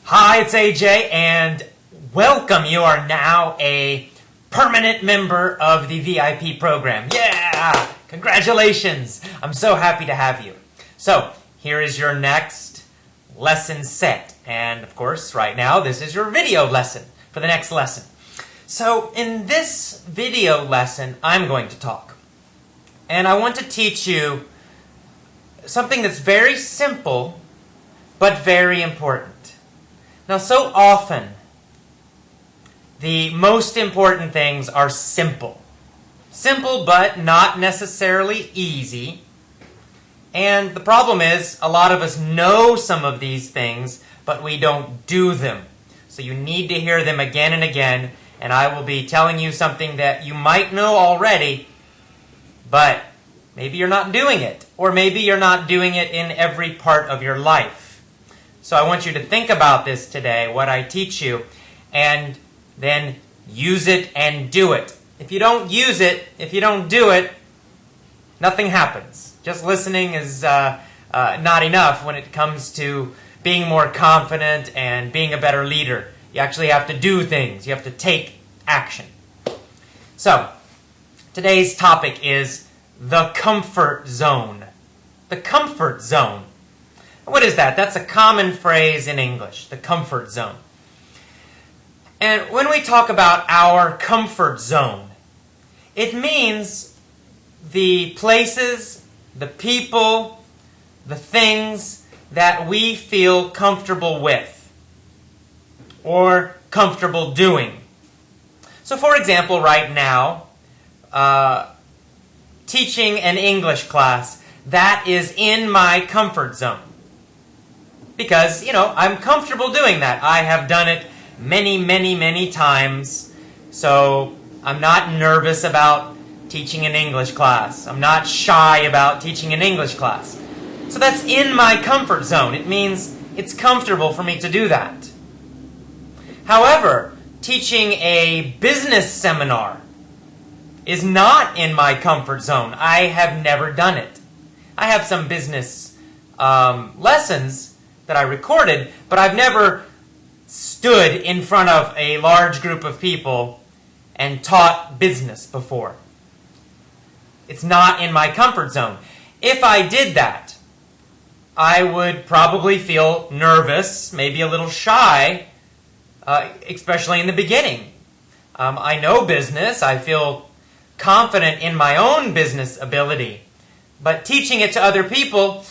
Hi, it's AJ, and welcome. You are now a permanent member of the VIP program. Yeah! Congratulations! I'm so happy to have you. So, here is your next lesson set. And, of course, right now, this is your video lesson for the next lesson. So, in this video lesson, I'm going to talk. And I want to teach you something that's very simple, but very important. Now, so often, the most important things are simple. Simple, but not necessarily easy. And the problem is, a lot of us know some of these things, but we don't do them. So you need to hear them again and again, and I will be telling you something that you might know already, but maybe you're not doing it, or maybe you're not doing it in every part of your life. So I want you to think about this today, what I teach you, and then use it and do it. If you don't use it, if you don't do it, nothing happens. Just listening is not enough when it comes to being more confident and being a better leader. You actually have to do things. You have to take action. So, today's topic is the comfort zone. The comfort zone. What is that? That's a common phrase in English, the comfort zone. And when we talk about our comfort zone, it means the places, the people, the things that we feel comfortable with or comfortable doing. So for example, right now, teaching an English class, that is in my comfort zone. Because, I'm comfortable doing that. I have done it many times. So I'm not nervous about teaching an English class. I'm not shy about teaching an English class. So that's in my comfort zone. It means it's comfortable for me to do that. However, teaching a business seminar is not in my comfort zone. I have never done it. I have some business lessons that I recorded, but I've never stood in front of a large group of people and taught business before. It's not in my comfort zone. If I did that, I would probably feel nervous, maybe a little shy, especially in the beginning. I know business. I feel confident in my own business ability. But teaching it to other people,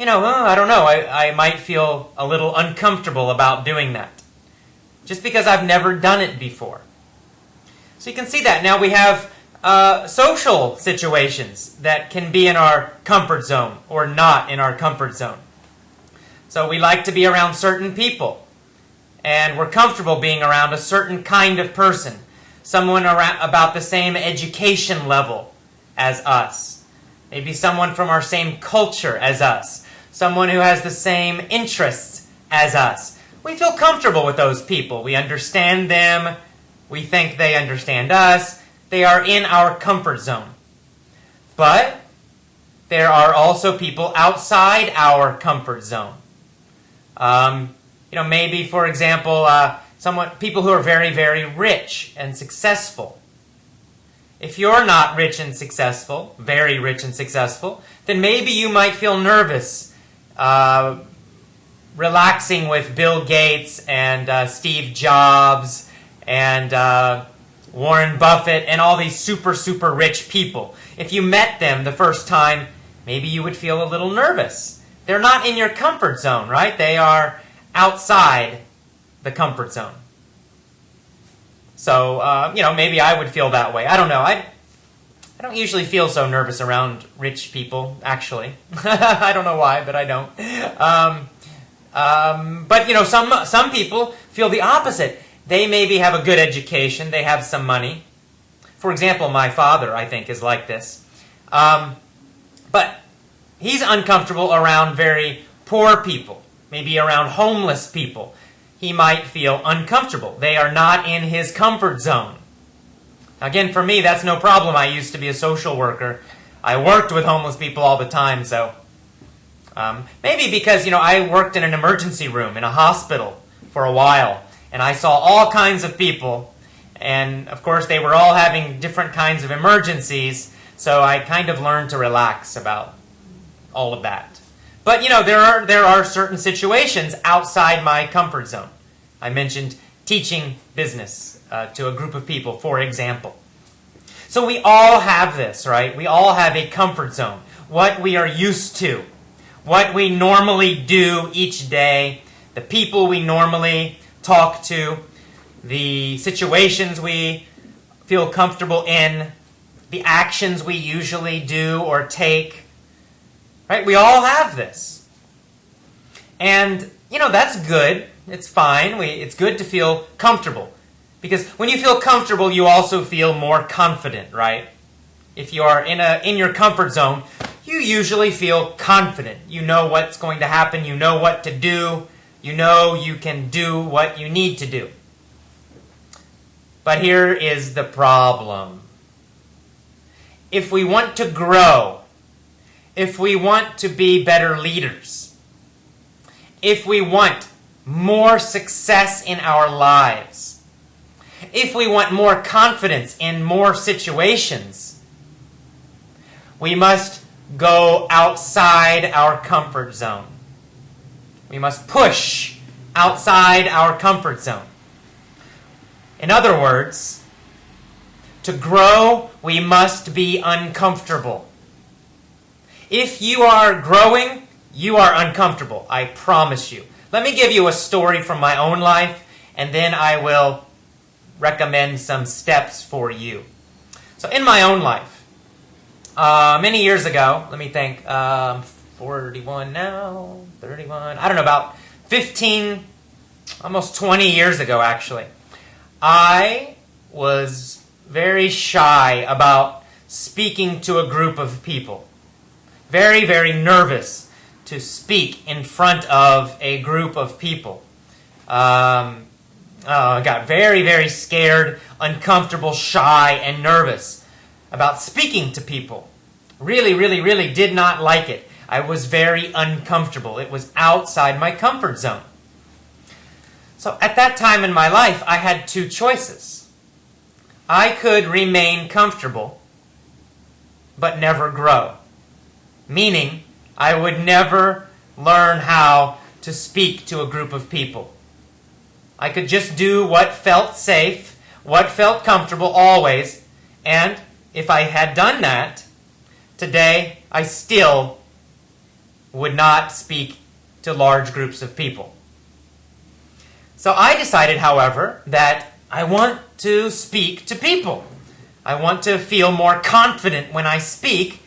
I don't know. I might feel a little uncomfortable about doing that. Just because I've never done it before. So you can see that. Now we have social situations that can be in our comfort zone or not in our comfort zone. So we like to be around certain people. And we're comfortable being around a certain kind of person. Someone around about the same education level as us. Maybe someone from our same culture as us. Someone who has the same interests as us. We feel comfortable with those people. We understand them. We think they understand us. They are in our comfort zone. But there are also people outside our comfort zone. Maybe, for example, people who are very rich and successful. If you're not rich and successful, very rich and successful, then maybe you might feel nervous relaxing with Bill Gates and Steve Jobs and Warren Buffett and all these super rich people. If you met them the first time, maybe you would feel a little nervous. They're not in your comfort zone, right? They are outside the comfort zone. So, maybe I would feel that way. I don't know. I don't usually feel so nervous around rich people, actually. I don't know why, but I don't. But, some people feel the opposite. They maybe have a good education. They have some money. For example, my father, I think, is like this. But he's uncomfortable around very poor people, maybe around homeless people. He might feel uncomfortable. They are not in his comfort zone. Again, for me, that's no problem. I used to be a social worker. I worked with homeless people all the time, so maybe because, I worked in an emergency room in a hospital for a while, and I saw all kinds of people, and of course they were all having different kinds of emergencies, so I kind of learned to relax about all of that. But there are certain situations outside my comfort zone. I mentioned teaching business to a group of people, for example. So we all have this, right? We all have a comfort zone, what we are used to, what we normally do each day, the people we normally talk to, the situations we feel comfortable in, the actions we usually do or take. Right? We all have this. And, that's good. It's fine. It's good to feel comfortable. Because when you feel comfortable, you also feel more confident, right? If you are in your comfort zone, you usually feel confident. You know what's going to happen. You know what to do. You know you can do what you need to do. But here is the problem. If we want to grow, if we want to be better leaders, if we want more success in our lives, if we want more confidence in more situations, we must go outside our comfort zone. We must push outside our comfort zone. In other words, to grow, we must be uncomfortable. If you are growing, you are uncomfortable. I promise you. Let me give you a story from my own life, and then I will recommend some steps for you. So in my own life, many years ago, let me think, 41 now, 31, I don't know, about 15, almost 20 years ago actually, I was very shy about speaking to a group of people. Very, very nervous to speak in front of a group of people. I got very, very scared, uncomfortable, shy, and nervous about speaking to people. Really, really, really did not like it. I was very uncomfortable. It was outside my comfort zone. So at that time in my life, I had two choices. I could remain comfortable, but never grow. Meaning, I would never learn how to speak to a group of people. I could just do what felt safe, what felt comfortable always, and if I had done that, today I still would not speak to large groups of people. So I decided, however, that I want to speak to people. I want to feel more confident when I speak.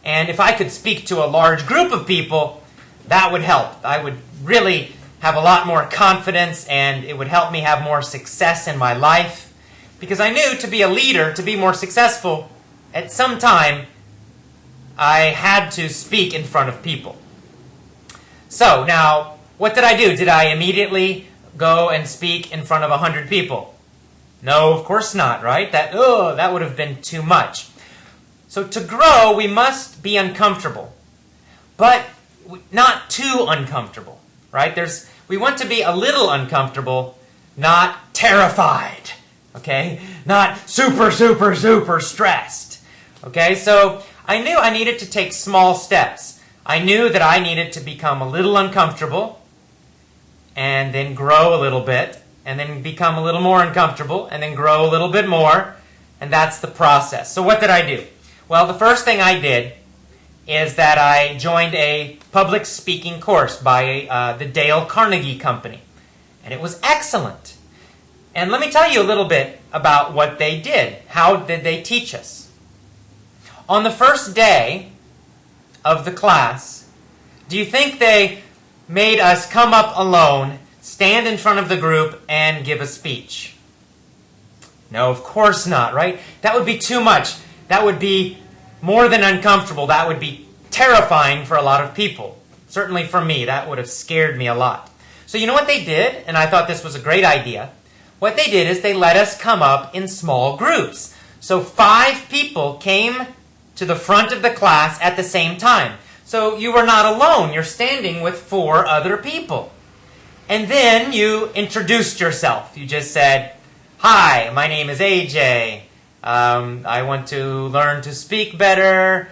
And if I could speak to a large group of people, that would help. I would really have a lot more confidence, and it would help me have more success in my life. Because I knew to be a leader, to be more successful, at some time, I had to speak in front of people. So now, what did I do? Did I immediately go and speak in front of 100 people? No, of course not, right? That would have been too much. So to grow, we must be uncomfortable, but not too uncomfortable, right? We want to be a little uncomfortable, not terrified, okay? Not super, super, super stressed, okay? So I knew I needed to take small steps. I knew that I needed to become a little uncomfortable and then grow a little bit and then become a little more uncomfortable and then grow a little bit more, and that's the process. So what did I do? Well, the first thing I did is that I joined a public speaking course by the Dale Carnegie Company. And it was excellent. And let me tell you a little bit about what they did. How did they teach us? On the first day of the class, do you think they made us come up alone, stand in front of the group, and give a speech? No, of course not, right? That would be too much. That would be more than uncomfortable. That would be terrifying for a lot of people. Certainly for me, that would have scared me a lot. So you know what they did? And I thought this was a great idea. What they did is they let us come up in small groups. So 5 people came to the front of the class at the same time. So you were not alone. You're standing with 4 other people. And then you introduced yourself. You just said, "Hi, my name is AJ. I want to learn to speak better.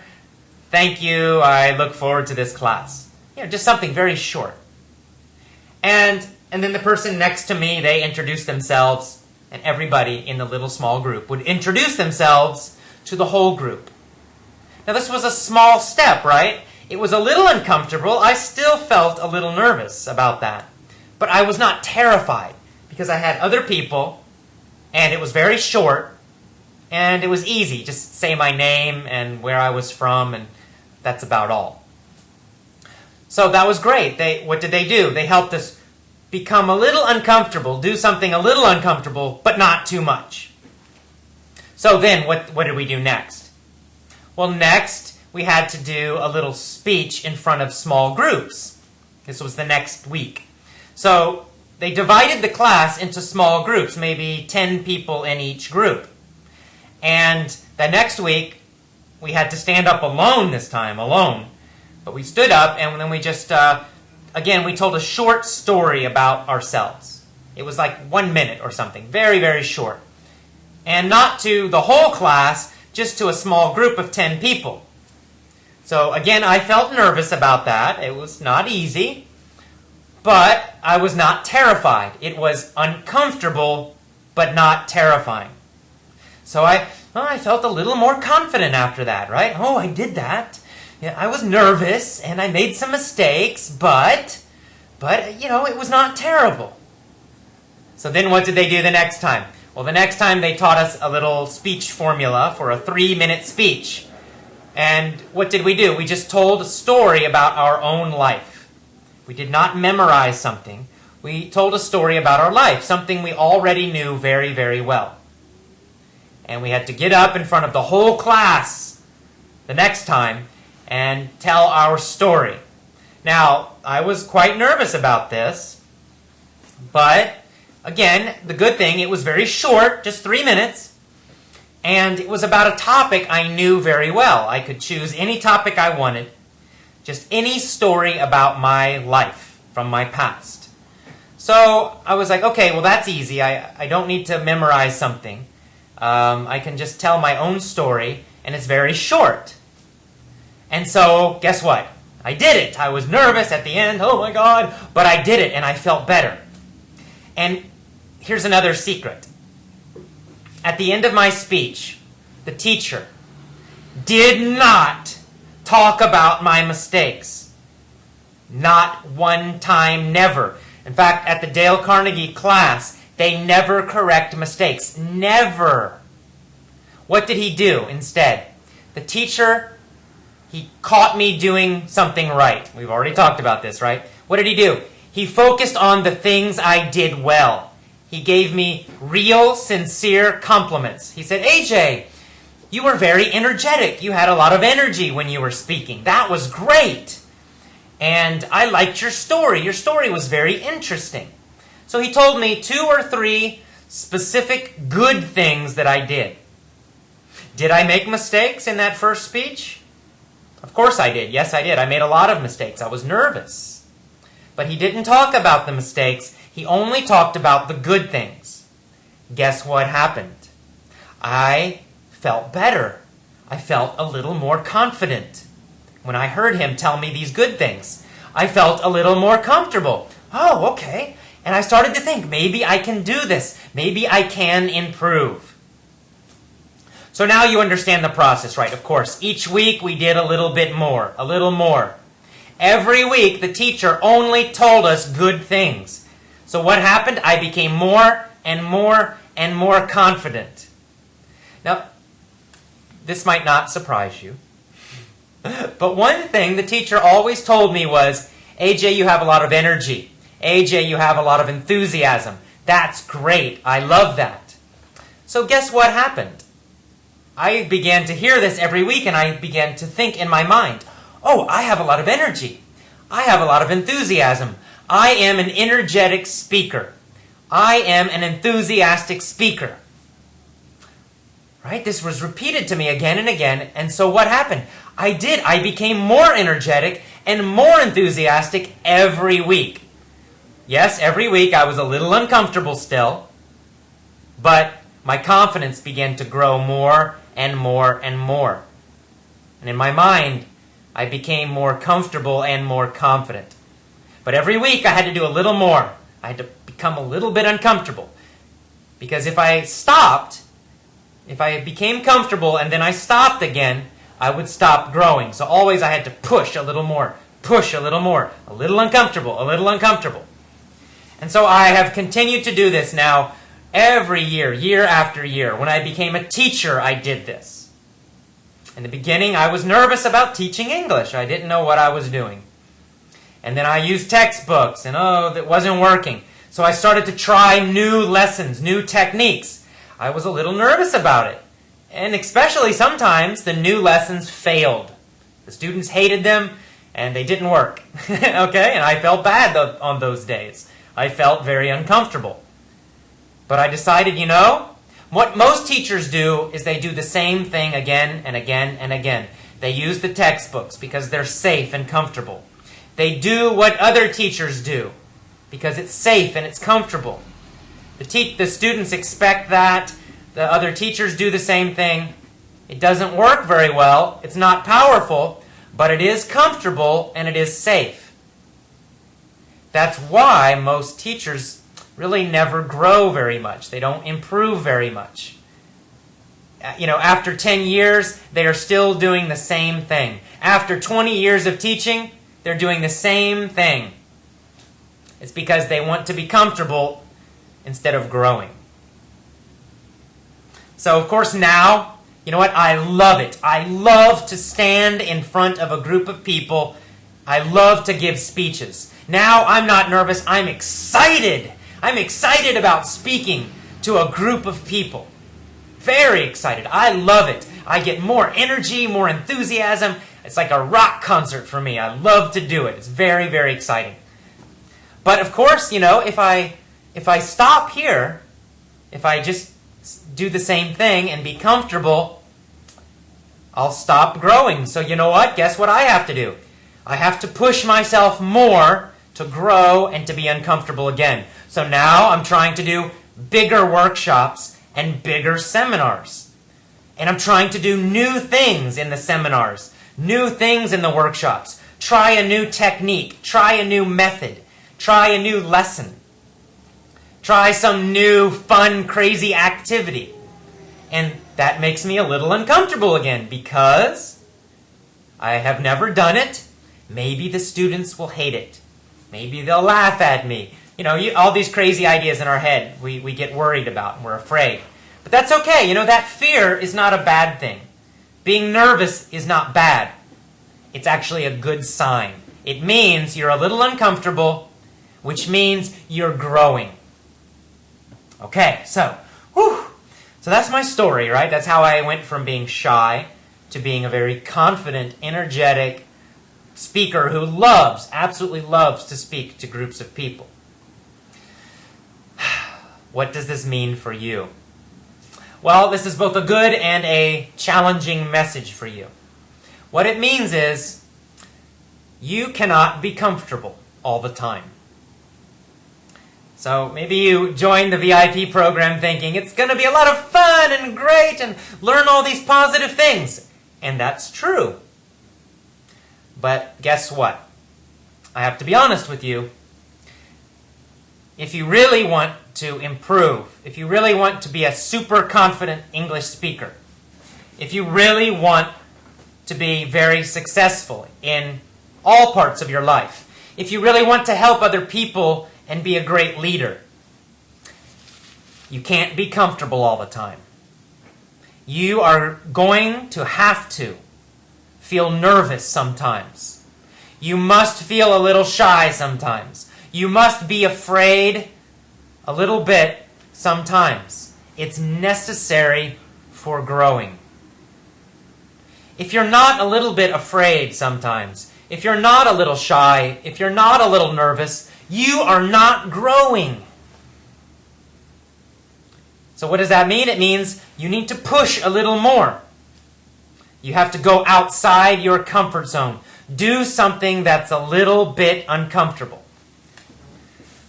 Thank you. I look forward to this class." Just something very short. And then the person next to me, they introduced themselves, and everybody in the little small group would introduce themselves to the whole group. Now this was a small step, right? It was a little uncomfortable. I still felt a little nervous about that. But I was not terrified because I had other people, and it was very short, and it was easy. Just say my name and where I was from, and that's about all. So that was great. What did they do? They helped us become a little uncomfortable, do something a little uncomfortable, but not too much. So then, what did we do next? Well, next, we had to do a little speech in front of small groups. This was the next week. So they divided the class into small groups, maybe 10 people in each group. And the next week, we had to stand up alone this time, alone. But we stood up, and then we just, again, we told a short story about ourselves. It was like 1 minute or something, very, very short. And not to the whole class, just to a small group of 10 people. So again, I felt nervous about that. It was not easy, but I was not terrified. It was uncomfortable, but not terrifying. So I felt a little more confident after that, right? Oh, I did that. Yeah, I was nervous, and I made some mistakes, but it was not terrible. So then what did they do the next time? Well, the next time they taught us a little speech formula for a 3-minute speech. And what did we do? We just told a story about our own life. We did not memorize something. We told a story about our life, something we already knew very, very well. And we had to get up in front of the whole class the next time and tell our story. Now, I was quite nervous about this, but again, the good thing, it was very short, just 3 minutes, and it was about a topic I knew very well. I could choose any topic I wanted, just any story about my life from my past. So I was like, okay, well that's easy. I don't need to memorize something. I can just tell my own story, and it's very short. And so, guess what? I did it. I was nervous at the end, oh my God, but I did it, and I felt better. And here's another secret. At the end of my speech, the teacher did not talk about my mistakes. Not one time, never. In fact, at the Dale Carnegie class, they never correct mistakes. Never. What did he do instead? The teacher, he caught me doing something right. We've already talked about this, right? What did he do? He focused on the things I did well. He gave me real, sincere compliments. He said, AJ, you were very energetic. You had a lot of energy when you were speaking. That was great. And I liked your story. Your story was very interesting. So he told me 2 or 3 specific good things that I did. Did I make mistakes in that first speech? Of course I did. Yes, I did. I made a lot of mistakes. I was nervous. But he didn't talk about the mistakes. He only talked about the good things. Guess what happened? I felt better. I felt a little more confident. When I heard him tell me these good things, I felt a little more comfortable. Oh, okay. And I started to think, maybe I can do this. Maybe I can improve. So now you understand the process, right? Of course, each week we did a little bit more, a little more. Every week the teacher only told us good things. So what happened? I became more and more and more confident. Now, this might not surprise you, but one thing the teacher always told me was, AJ, you have a lot of energy. AJ, you have a lot of enthusiasm. That's great. I love that. So guess what happened? I began to hear this every week, and I began to think in my mind, oh, I have a lot of energy. I have a lot of enthusiasm. I am an energetic speaker. I am an enthusiastic speaker. Right? This was repeated to me again and again, and so what happened? I became more energetic and more enthusiastic every week. Yes, every week I was a little uncomfortable still, but my confidence began to grow more and more and more. And in my mind, I became more comfortable and more confident. But every week I had to do a little more. I had to become a little bit uncomfortable. Because if I stopped, if I became comfortable and then I stopped again, I would stop growing. So always I had to push a little more, push a little more, a little uncomfortable, a little uncomfortable. And so I have continued to do this now every year, year after year. When I became a teacher, I did this. In the beginning, I was nervous about teaching English. I didn't know what I was doing. And then I used textbooks, and that wasn't working. So I started to try new lessons, new techniques. I was a little nervous about it. And especially sometimes the new lessons failed. The students hated them, and they didn't work. Okay? And I felt bad on those days. I felt very uncomfortable. But I decided, what most teachers do is they do the same thing again and again and again. They use the textbooks because they're safe and comfortable. They do what other teachers do because it's safe and it's comfortable. The students expect that. The other teachers do the same thing. It doesn't work very well. It's not powerful, but it is comfortable and it is safe. That's why most teachers really never grow very much. They don't improve very much. After 10 years, they are still doing the same thing. After 20 years of teaching, they're doing the same thing. It's because they want to be comfortable instead of growing. So, of course, now, I love it. I love to stand in front of a group of people. I love to give speeches. Now, I'm not nervous. I'm excited. I'm excited about speaking to a group of people. Very excited. I love it. I get more energy, more enthusiasm. It's like a rock concert for me. I love to do it. It's very, very exciting. But of course, if I stop here, if I just do the same thing and be comfortable, I'll stop growing. So you know what? Guess what I have to do? I have to push myself more to grow and to be uncomfortable again. So now I'm trying to do bigger workshops and bigger seminars. And I'm trying to do new things in the seminars, new things in the workshops. Try a new technique, try a new method, try a new lesson. Try some new, fun, crazy activity. And that makes me a little uncomfortable again because I have never done it. Maybe the students will hate it. Maybe they'll laugh at me. All these crazy ideas in our head we get worried about and we're afraid. But that's okay. That fear is not a bad thing. Being nervous is not bad. It's actually a good sign. It means you're a little uncomfortable, which means you're growing. Okay, so that's my story, right? That's how I went from being shy to being a very confident, energetic speaker who absolutely loves to speak to groups of people. What does this mean for you? Well, this is both a good and a challenging message for you. What it means is you cannot be comfortable all the time. So maybe you joined the VIP program thinking it's going to be a lot of fun and great and learn all these positive things. And that's true. But guess what? I have to be honest with you. If you really want to improve, if you really want to be a super confident English speaker, if you really want to be very successful in all parts of your life, if you really want to help other people and be a great leader, you can't be comfortable all the time. You are going to have to feel nervous sometimes. You must feel a little shy sometimes. You must be afraid a little bit sometimes. It's necessary for growing. If you're not a little bit afraid sometimes, if you're not a little shy, if you're not a little nervous, you are not growing. So what does that mean? It means you need to push a little more. You have to go outside your comfort zone. Do something that's a little bit uncomfortable.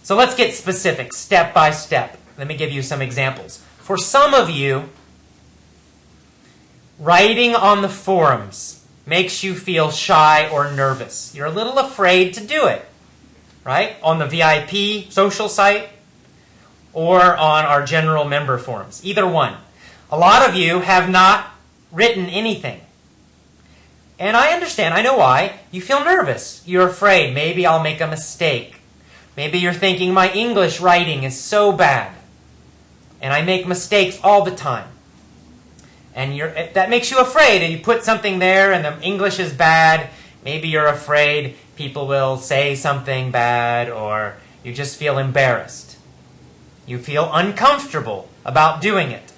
So let's get specific, step by step. Let me give you some examples. For some of you, writing on the forums makes you feel shy or nervous. You're a little afraid to do it, right? On the VIP social site or on our general member forums, either one. A lot of you have not written anything. And I understand, I know why. You feel nervous. You're afraid. Maybe I'll make a mistake. Maybe you're thinking my English writing is so bad. And I make mistakes all the time. And that makes you afraid. And you put something there and the English is bad. Maybe you're afraid people will say something bad, or you just feel embarrassed. You feel uncomfortable about doing it.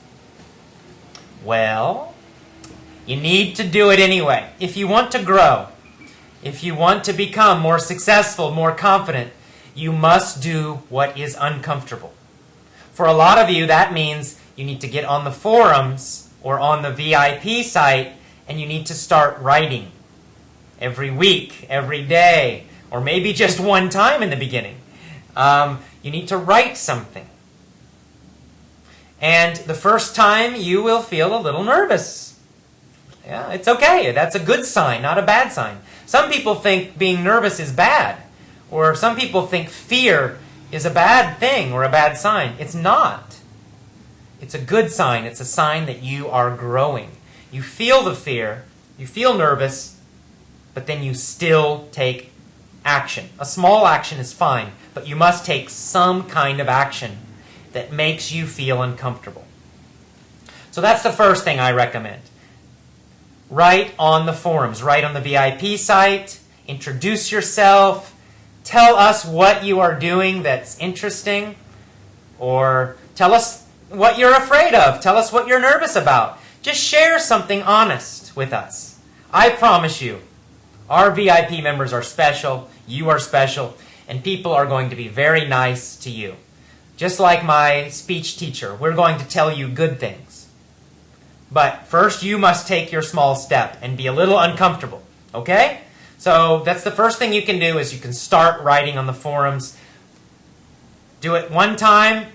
Well, you need to do it anyway. If you want to grow, if you want to become more successful, more confident, you must do what is uncomfortable. For a lot of you, that means you need to get on the forums or on the VIP site and you need to start writing every week, every day, or maybe just one time in the beginning. You need to write something. And the first time you will feel a little nervous. Yeah, it's okay. That's a good sign, not a bad sign. Some people think being nervous is bad, or some people think fear is a bad thing or a bad sign. It's not. It's a good sign. It's a sign that you are growing. You feel the fear, you feel nervous, but then you still take action. A small action is fine, but you must take some kind of action that makes you feel uncomfortable. So that's the first thing I recommend. Write on the forums, write on the VIP site, introduce yourself, tell us what you are doing that's interesting, or tell us what you're afraid of, tell us what you're nervous about. Just share something honest with us. I promise you, our VIP members are special, you are special, and people are going to be very nice to you. Just like my speech teacher, we're going to tell you good things. But first, you must take your small step and be a little uncomfortable, okay? So that's the first thing you can do, is you can start writing on the forums. Do it one time.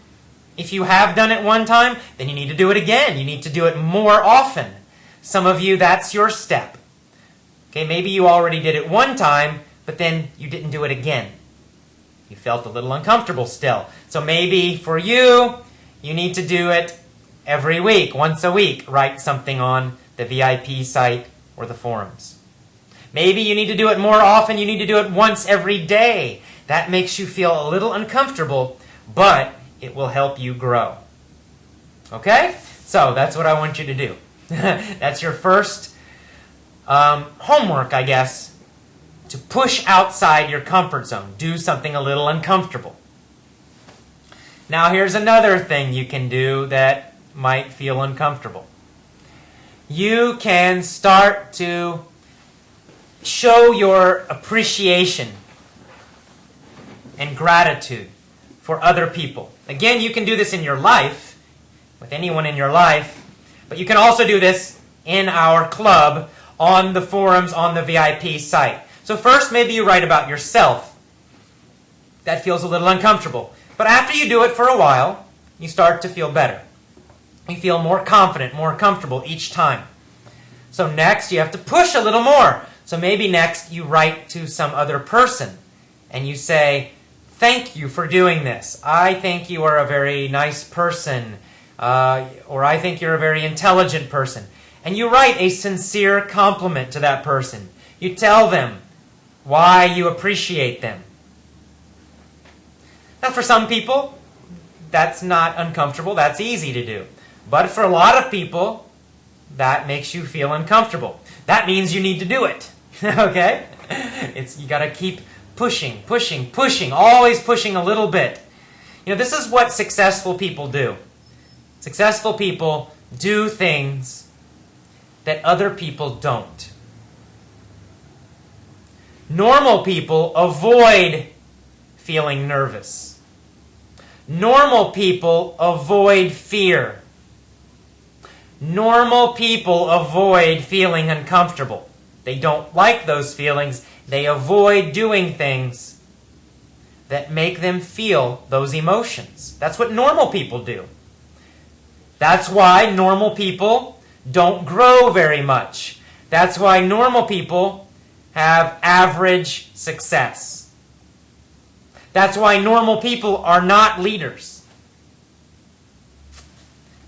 If you have done it one time, then you need to do it again. You need to do it more often. Some of you, that's your step. Okay, maybe you already did it one time, but then you didn't do it again. You felt a little uncomfortable still. So maybe for you, you need to do it every week, once a week. Write something on the VIP site or the forums. Maybe you need to do it more often. You need to do it once every day. That makes you feel a little uncomfortable, but it will help you grow. Okay? So that's what I want you to do. That's your first homework, I guess, to push outside your comfort zone. Do something a little uncomfortable. Now here's another thing you can do that might feel uncomfortable. You can start to show your appreciation and gratitude for other people. Again, you can do this in your life, with anyone in your life, but you can also do this in our club, on the forums, on the VIP site. So first, maybe you write about yourself. That feels a little uncomfortable. But after you do it for a while, you start to feel better. You feel more confident, more comfortable each time. So next, you have to push a little more. So maybe next, you write to some other person and you say, "Thank you for doing this. I think you are a very nice person," or "I think you're a very intelligent person." And you write a sincere compliment to that person. You tell them why you appreciate them. Now, for some people, that's not uncomfortable. That's easy to do. But for a lot of people, that makes you feel uncomfortable. That means you need to do it. Okay? You got to keep pushing, pushing, pushing, always pushing a little bit. You know, this is what successful people do. Successful people do things that other people don't. Normal people avoid feeling nervous. Normal people avoid fear. Normal people avoid feeling uncomfortable. They don't like those feelings. They avoid doing things. that make them feel those emotions. That's what normal people do. That's why normal people don't grow very much. That's why normal people have average success. That's why normal people are not leaders.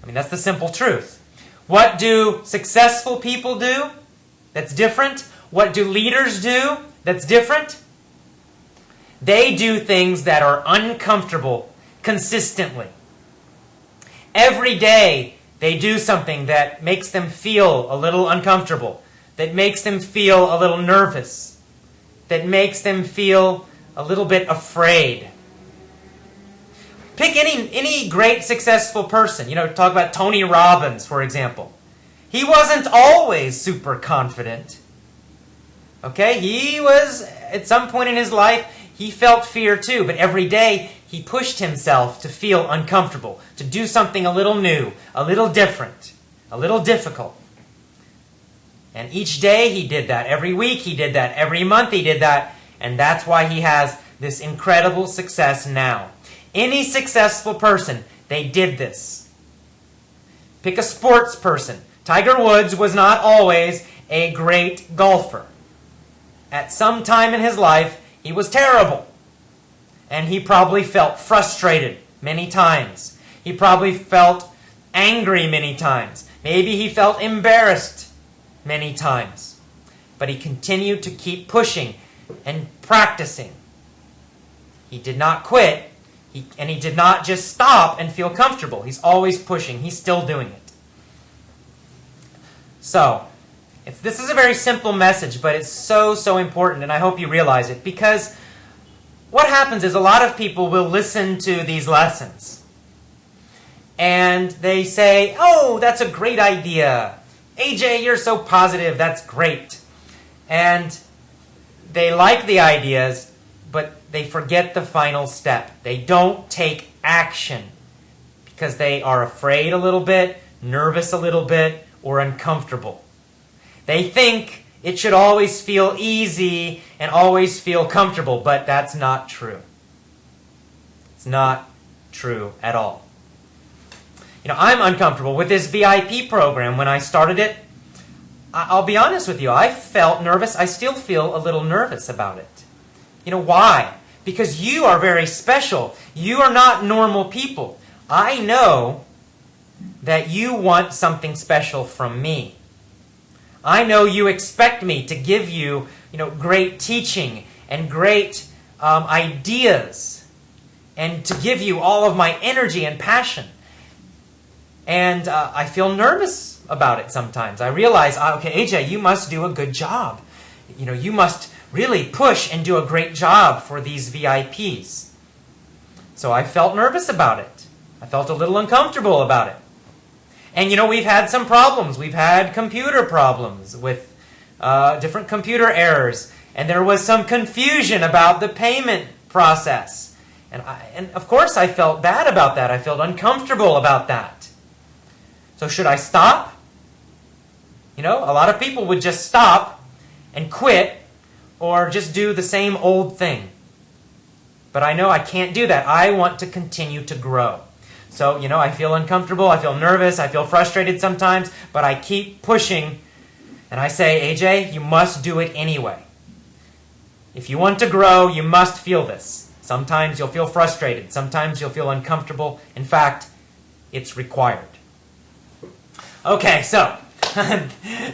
I mean, that's the simple truth. What do successful people do that's different? What do leaders do that's different? They do things that are uncomfortable consistently. Every day they do something that makes them feel a little uncomfortable, that makes them feel a little nervous, that makes them feel a little bit afraid. Pick any great successful person. Talk about Tony Robbins, for example. He wasn't always super confident. Okay? He was, at some point in his life, he felt fear too, but every day he pushed himself to feel uncomfortable, to do something a little new, a little different, a little difficult. And each day he did that. Every week he did that. Every month he did that. And that's why he has this incredible success now. Any successful person, they did this. Pick a sports person. Tiger Woods was not always a great golfer. At some time in his life, he was terrible. And he probably felt frustrated many times. He probably felt angry many times. Maybe he felt embarrassed many times. But he continued to keep pushing and practicing. He did not quit, and he did not just stop and feel comfortable. He's always pushing. He's still doing it. So, this is a very simple message, but it's so, so important, and I hope you realize it, because what happens is a lot of people will listen to these lessons, and they say, "Oh, that's a great idea. AJ, you're so positive. That's great." And they like the ideas, but they forget the final step. They don't take action because they are afraid a little bit, nervous a little bit, or uncomfortable. They think it should always feel easy and always feel comfortable, but that's not true. It's not true at all. I'm uncomfortable with this VIP program. When I started it, I'll be honest with you, I felt nervous. I still feel a little nervous about it. Why? Because you are very special. You are not normal people. I know that you want something special from me. I know you expect me to give you, great teaching and great ideas, and to give you all of my energy and passion. And I feel nervous about it sometimes. I realize, okay, AJ, you must do a good job. You must really push and do a great job for these VIPs. So I felt nervous about it. I felt a little uncomfortable about it. And we've had some problems. We've had computer problems with different computer errors. And there was some confusion about the payment process. And of course I felt bad about that. I felt uncomfortable about that. So should I stop? A lot of people would just stop and quit or just do the same old thing. But I know I can't do that. I want to continue to grow. So, I feel uncomfortable, I feel nervous, I feel frustrated sometimes, but I keep pushing, and I say, AJ, you must do it anyway. If you want to grow, you must feel this. Sometimes you'll feel frustrated, sometimes you'll feel uncomfortable. In fact, it's required. Okay, so,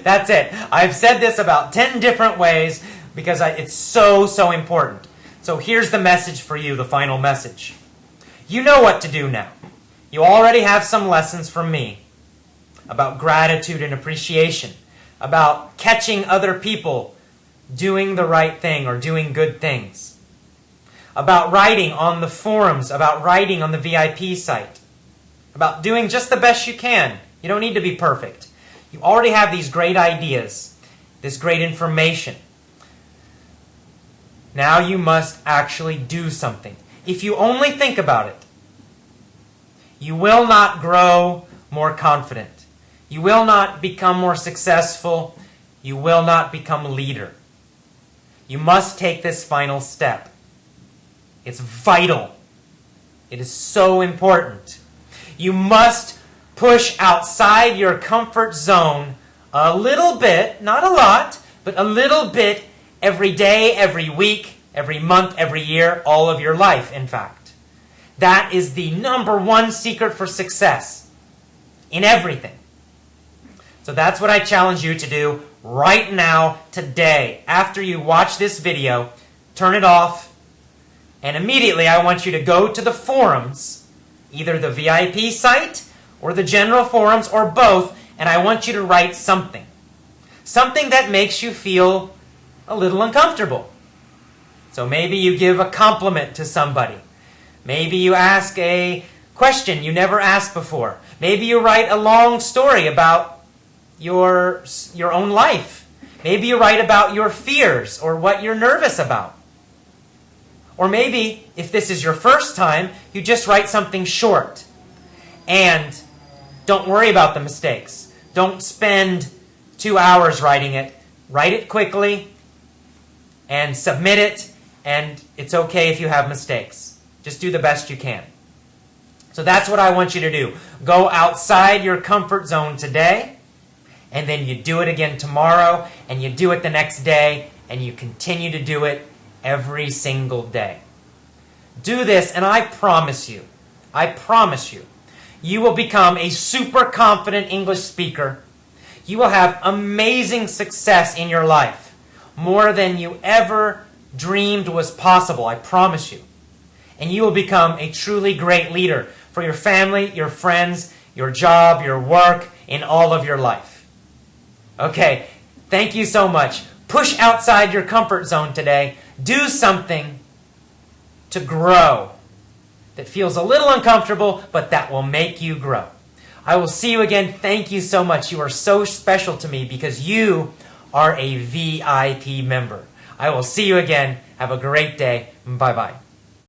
that's it. I've said this about 10 different ways because it's so, so important. So here's the message for you, the final message. You know what to do now. You already have some lessons from me about gratitude and appreciation, about catching other people doing the right thing or doing good things, about writing on the forums, about writing on the VIP site, about doing just the best you can. You don't need to be perfect. You already have these great ideas, this great information. Now you must actually do something. If you only think about it, you will not grow more confident. You will not become more successful. You will not become a leader. You must take this final step. It's vital. It is so important. You must push outside your comfort zone a little bit, not a lot, but a little bit every day, every week, every month, every year, all of your life, in fact. That is the number one secret for success in everything. So that's what I challenge you to do right now, today. After you watch this video, turn it off, and immediately I want you to go to the forums, either the VIP site or the general forums or both, and I want you to write something. Something that makes you feel a little uncomfortable. So maybe you give a compliment to somebody. Maybe you ask a question you never asked before. Maybe you write a long story about your own life. Maybe you write about your fears or what you're nervous about. Or maybe, if this is your first time, you just write something short. And don't worry about the mistakes. Don't spend 2 hours writing it. Write it quickly and submit it, and it's okay if you have mistakes. Just do the best you can. So that's what I want you to do. Go outside your comfort zone today, and then you do it again tomorrow, and you do it the next day, and you continue to do it every single day. Do this, and I promise you, you will become a super confident English speaker. You will have amazing success in your life, more than you ever dreamed was possible, I promise you. And you will become a truly great leader for your family, your friends, your job, your work, in all of your life. Okay, thank you so much. Push outside your comfort zone today. Do something to grow that feels a little uncomfortable, but that will make you grow. I will see you again. Thank you so much. You are so special to me because you are a VIP member. I will see you again. Have a great day. Bye-bye.